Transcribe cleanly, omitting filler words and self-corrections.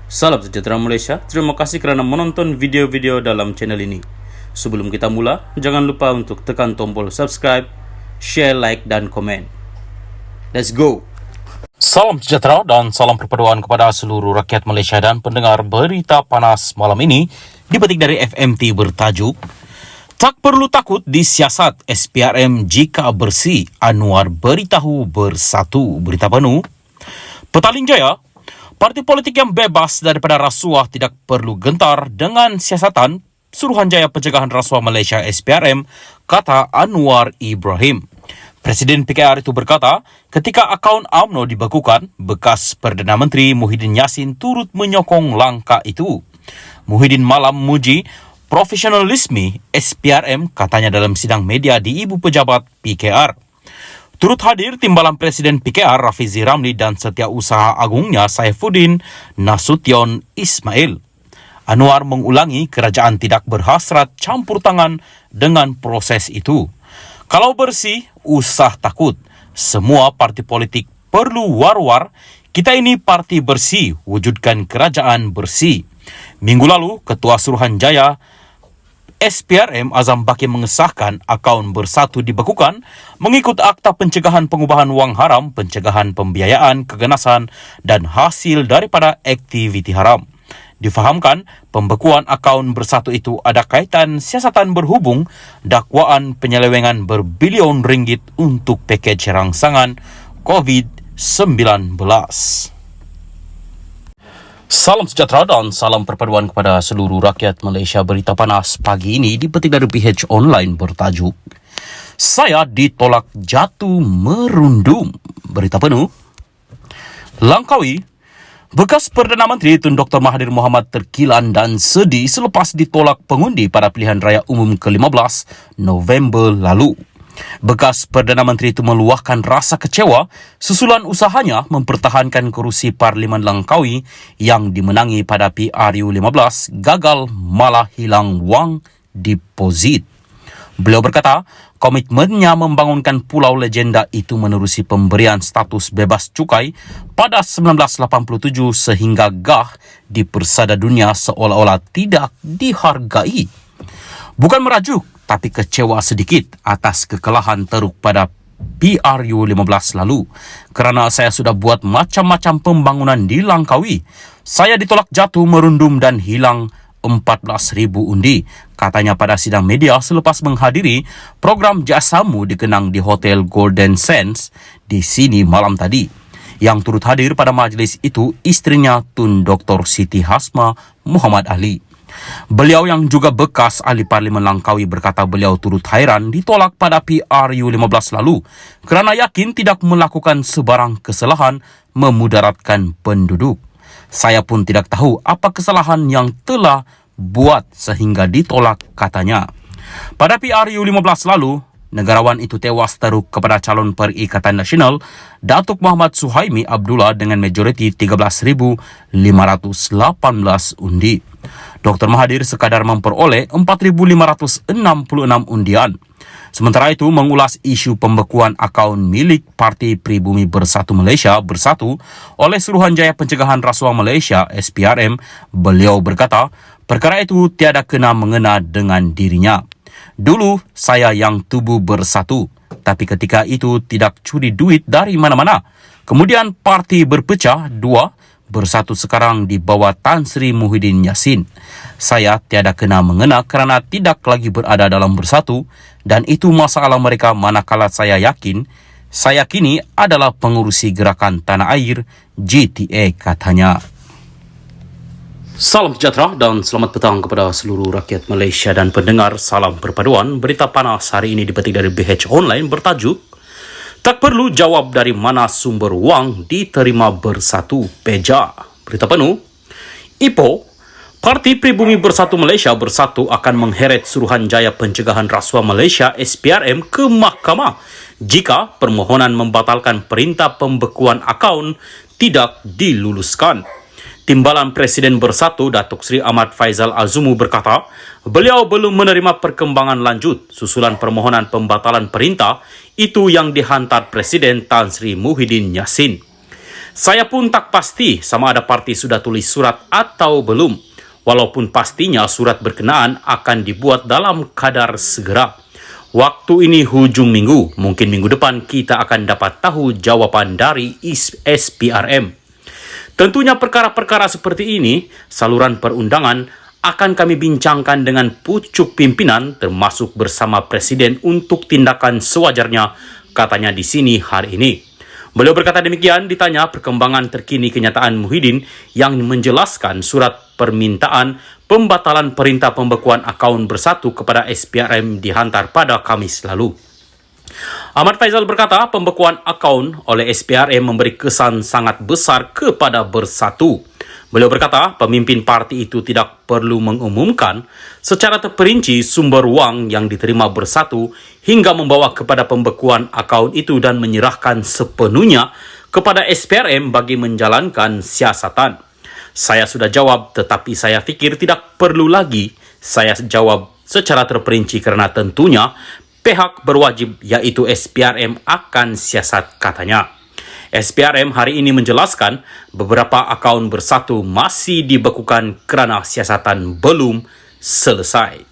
Salam sejahtera Malaysia, terima kasih kerana menonton video-video dalam channel ini. Sebelum kita mula, jangan lupa untuk tekan tombol subscribe, share, like dan komen. Let's go! Salam sejahtera dan salam perpaduan kepada seluruh rakyat Malaysia dan pendengar berita panas malam ini dipetik dari FMT bertajuk Tak perlu takut disiasat SPRM jika bersih, Anwar beritahu bersatu. Berita penuh, Petaling Jaya, parti politik yang bebas daripada rasuah tidak perlu gentar dengan siasatan Suruhanjaya Pencegahan Rasuah Malaysia SPRM, kata Anwar Ibrahim. Presiden PKR itu berkata, ketika akaun UMNO dibekukan, bekas Perdana Menteri Muhyiddin Yassin turut menyokong langkah itu. Muhyiddin malam memuji profesionalisme SPRM, katanya dalam sidang media di Ibu Pejabat PKR. Turut hadir Timbalan Presiden PKR Rafizi Ramli dan Setiausaha Agungnya Saifuddin Nasution Ismail. Anwar mengulangi kerajaan tidak berhasrat campur tangan dengan proses itu. Kalau bersih, usah takut. Semua parti politik perlu war-war. Kita ini parti bersih, wujudkan kerajaan bersih. Minggu lalu, Ketua Suruhanjaya SPRM Azam Baki mengesahkan akaun bersatu dibekukan mengikut Akta Pencegahan Pengubahan Wang Haram, Pencegahan Pembiayaan Keganasan dan hasil daripada aktiviti haram. Difahamkan, pembekuan akaun bersatu itu ada kaitan siasatan berhubung dakwaan penyelewengan berbilion ringgit untuk pakej rangsangan COVID-19. Salam sejahtera dan salam perpaduan kepada seluruh rakyat Malaysia. Berita panas pagi ini dipetik dari PH Online bertajuk Saya ditolak jatuh merundum. Berita penuh, Langkawi, bekas Perdana Menteri Tun Dr. Mahathir Mohamad terkilan dan sedih selepas ditolak pengundi pada pilihan raya umum ke-15 November lalu. Bekas Perdana Menteri itu meluahkan rasa kecewa susulan usahanya mempertahankan kerusi Parlimen Langkawi yang dimenangi pada PRU 15 gagal malah hilang wang deposit. Beliau berkata, komitmennya membangunkan pulau legenda itu menerusi pemberian status bebas cukai pada 1987 sehingga gah di persada dunia seolah-olah tidak dihargai. Bukan merajuk, tapi kecewa sedikit atas kekalahan teruk pada PRU 15 lalu. Kerana saya sudah buat macam-macam pembangunan di Langkawi. Saya ditolak jatuh merundum dan hilang 14,000 undi, katanya pada sidang media selepas menghadiri program Jasamu dikenang di Hotel Golden Sands di sini malam tadi. Yang turut hadir pada majlis itu isterinya Tun Dr. Siti Hasma Muhammad Ali. Beliau yang juga bekas ahli Parlimen Langkawi berkata beliau turut hairan ditolak pada PRU 15 lalu kerana yakin tidak melakukan sebarang kesalahan memudaratkan penduduk. Saya pun tidak tahu apa kesalahan yang telah buat sehingga ditolak, katanya. Pada PRU 15 lalu, negarawan itu tewas teruk kepada calon Perikatan Nasional Datuk Muhammad Suhaimi Abdullah dengan majoriti 13,518 undi. Dr. Mahathir sekadar memperoleh 4,566 undian. Sementara itu, mengulas isu pembekuan akaun milik Parti Pribumi Bersatu Malaysia Bersatu oleh Suruhanjaya Pencegahan Rasuah Malaysia SPRM, beliau berkata, perkara itu tiada kena mengena dengan dirinya. Dulu saya yang tubuh bersatu, tapi ketika itu tidak curi duit dari mana-mana. Kemudian parti berpecah dua, bersatu sekarang di bawah Tan Sri Muhyiddin Yassin. Saya tiada kena mengena kerana tidak lagi berada dalam bersatu dan itu masalah mereka manakala saya kini adalah pengurusi gerakan tanah air GTA, katanya. Salam sejahtera dan selamat petang kepada seluruh rakyat Malaysia dan pendengar salam perpaduan. Berita panas hari ini dipetik dari BH Online bertajuk Tak perlu jawab dari mana sumber wang diterima bersatu Peja. Berita penuh, Ipoh, Parti Pribumi Bersatu Malaysia Bersatu akan mengheret Suruhanjaya Pencegahan Rasuah Malaysia SPRM ke mahkamah jika permohonan membatalkan perintah pembekuan akaun tidak diluluskan. Timbalan Presiden Bersatu Datuk Seri Ahmad Faizal Azumu berkata, beliau belum menerima perkembangan lanjut susulan permohonan pembatalan perintah itu yang dihantar Presiden Tan Sri Muhyiddin Yassin. Saya pun tak pasti sama ada parti sudah tulis surat atau belum. Walaupun pastinya surat berkenaan akan dibuat dalam kadar segera. Waktu ini hujung minggu, mungkin minggu depan kita akan dapat tahu jawaban dari SPRM. Tentunya perkara-perkara seperti ini, saluran perundangan akan kami bincangkan dengan pucuk pimpinan termasuk bersama Presiden untuk tindakan sewajarnya, katanya di sini hari ini. Beliau berkata demikian ditanya perkembangan terkini kenyataan Muhyiddin yang menjelaskan surat permintaan pembatalan perintah pembekuan akaun Bersatu kepada SPRM dihantar pada Kamis lalu. Ahmad Faisal berkata pembekuan akaun oleh SPRM memberi kesan sangat besar kepada Bersatu. Beliau berkata pemimpin parti itu tidak perlu mengumumkan secara terperinci sumber wang yang diterima Bersatu hingga membawa kepada pembekuan akaun itu dan menyerahkan sepenuhnya kepada SPRM bagi menjalankan siasatan. Saya sudah jawab, tetapi saya pikir tidak perlu lagi saya jawab secara terperinci karena tentunya pihak berwajib yaitu SPRM akan siasat, katanya. SPRM hari ini menjelaskan beberapa akaun Bersatu masih dibekukan kerana siasatan belum selesai.